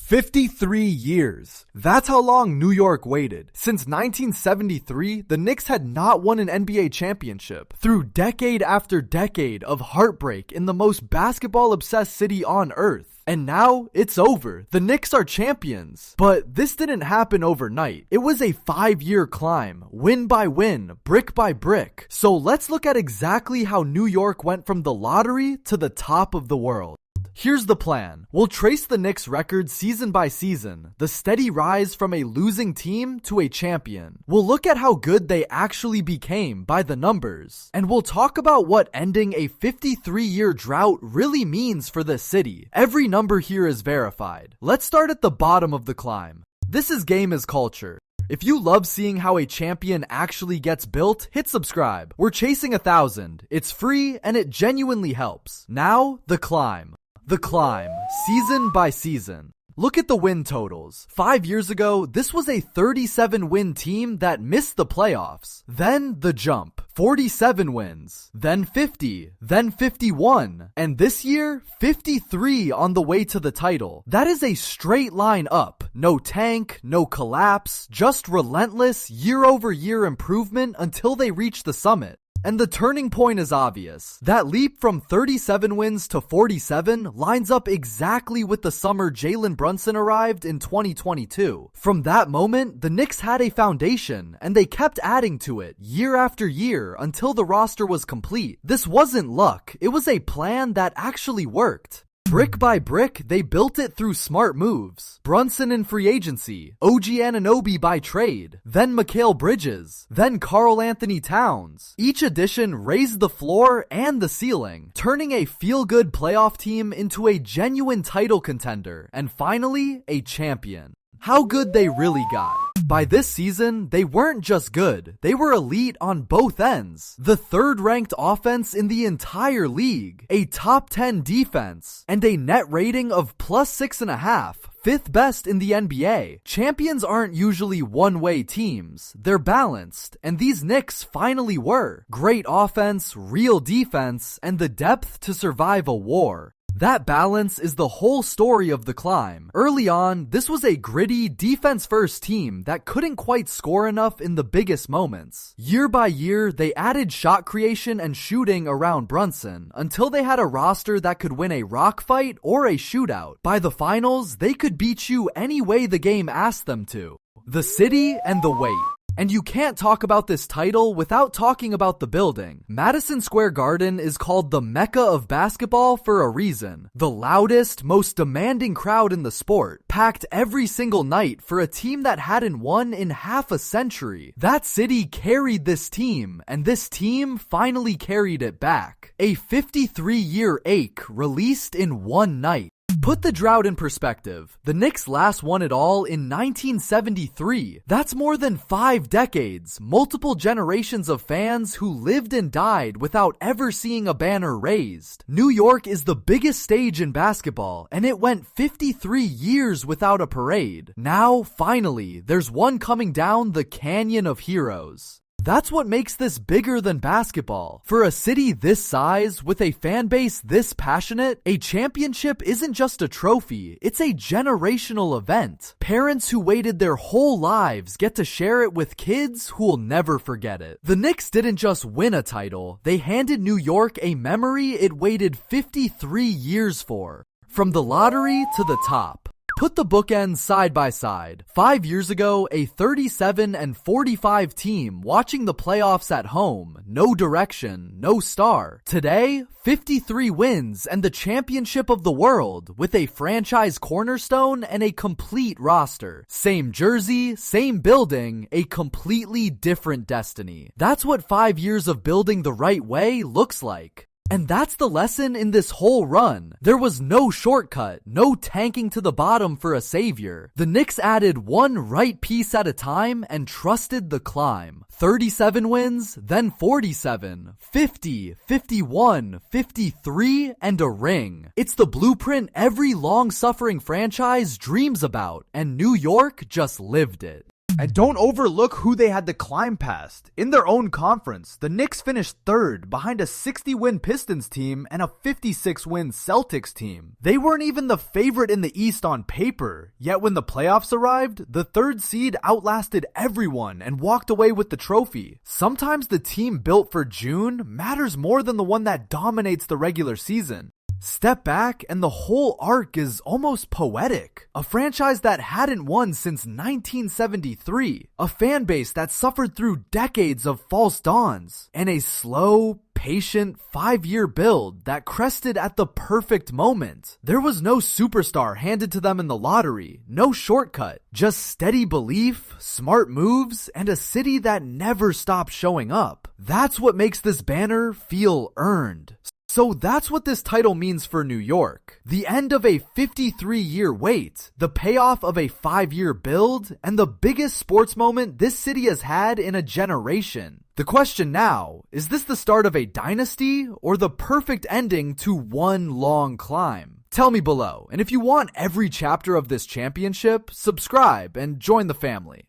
53 years. That's how long New York waited. Since 1973, the Knicks had not won an NBA championship. Through decade after decade of heartbreak in the most basketball-obsessed city on earth. And now, it's over. The Knicks are champions. But this didn't happen overnight. It was a 5-year climb, win by win, brick by brick. So let's look at exactly how New York went from the lottery to the top of the world. Here's the plan. We'll trace the Knicks' record season by season, the steady rise from a losing team to a champion. We'll look at how good they actually became by the numbers. And we'll talk about what ending a 53-year drought really means for the city. Every number here is verified. Let's start at the bottom of the climb. This is Game is Culture. If you love seeing how a champion actually gets built, hit subscribe. We're chasing 1,000. It's free and it genuinely helps. Now, the climb. The climb, season by season. Look at the win totals. 5 years ago, this was a 37-win team that missed the playoffs. Then the jump. 47 wins. Then 50. Then 51. And this year, 53 on the way to the title. That is a straight line up. No tank, no collapse, just relentless year-over-year improvement until they reach the summit. And the turning point is obvious. That leap from 37 wins to 47 lines up exactly with the summer Jalen Brunson arrived in 2022. From that moment, the Knicks had a foundation, and they kept adding to it year after year until the roster was complete. This wasn't luck, it was a plan that actually worked. Brick by brick, they built it through smart moves. Brunson in free agency, OG Anunoby by trade, then Mikal Bridges, then Karl Anthony Towns. Each addition raised the floor and the ceiling, turning a feel-good playoff team into a genuine title contender, and finally, a champion. How good they really got. By this season, they weren't just good, they were elite on both ends. The third-ranked offense in the entire league, a top 10 defense, and a net rating of plus 6.5. Fifth best in the NBA. Champions aren't usually one-way teams. They're balanced, and these Knicks finally were. Great offense, real defense, and the depth to survive a war. That balance is the whole story of the climb. Early on, this was a gritty, defense-first team that couldn't quite score enough in the biggest moments. Year by year, they added shot creation and shooting around Brunson until they had a roster that could win a rock fight or a shootout. By the finals, they could beat you any way the game asked them to. The city and the weight. And you can't talk about this title without talking about the building. Madison Square Garden is called the Mecca of basketball for a reason. The loudest, most demanding crowd in the sport, packed every single night for a team that hadn't won in half a century. That city carried this team, and this team finally carried it back. A 53-year ache released in one night. Put the drought in perspective. The Knicks last won it all in 1973. That's more than 5 decades, multiple generations of fans who lived and died without ever seeing a banner raised. New York is the biggest stage in basketball, and it went 53 years without a parade. Now, finally, there's one coming down the Canyon of Heroes. That's what makes this bigger than basketball. For a city this size, with a fan base this passionate, a championship isn't just a trophy, it's a generational event. Parents who waited their whole lives get to share it with kids who will never forget it. The Knicks didn't just win a title, they handed New York a memory it waited 53 years for. From the lottery to the top. Put the bookends side by side. 5 years ago, a 37-45 team watching the playoffs at home. No direction, no star. Today, 53 wins and the championship of the world with a franchise cornerstone and a complete roster. Same jersey, same building, a completely different destiny. That's what 5 years of building the right way looks like. And that's the lesson in this whole run. There was no shortcut, no tanking to the bottom for a savior. The Knicks added one right piece at a time and trusted the climb. 37 wins, then 47, 50, 51, 53, and a ring. It's the blueprint every long-suffering franchise dreams about, and New York just lived it. And don't overlook who they had to climb past. In their own conference, the Knicks finished third behind a 60-win Pistons team and a 56-win Celtics team. They weren't even the favorite in the East on paper, yet when the playoffs arrived, the third seed outlasted everyone and walked away with the trophy. Sometimes the team built for June matters more than the one that dominates the regular season. Step back and the whole arc is almost poetic. A franchise that hadn't won since 1973. A fan base that suffered through decades of false dawns. And a slow, patient 5-year build that crested at the perfect moment. There was no superstar handed to them in the lottery. No shortcut. Just steady belief, smart moves, and a city that never stopped showing up. That's what makes this banner feel earned. So that's what this title means for New York. The end of a 53-year wait, the payoff of a 5-year build, and the biggest sports moment this city has had in a generation. The question now, is this the start of a dynasty or the perfect ending to one long climb? Tell me below, and if you want every chapter of this championship, subscribe and join the family.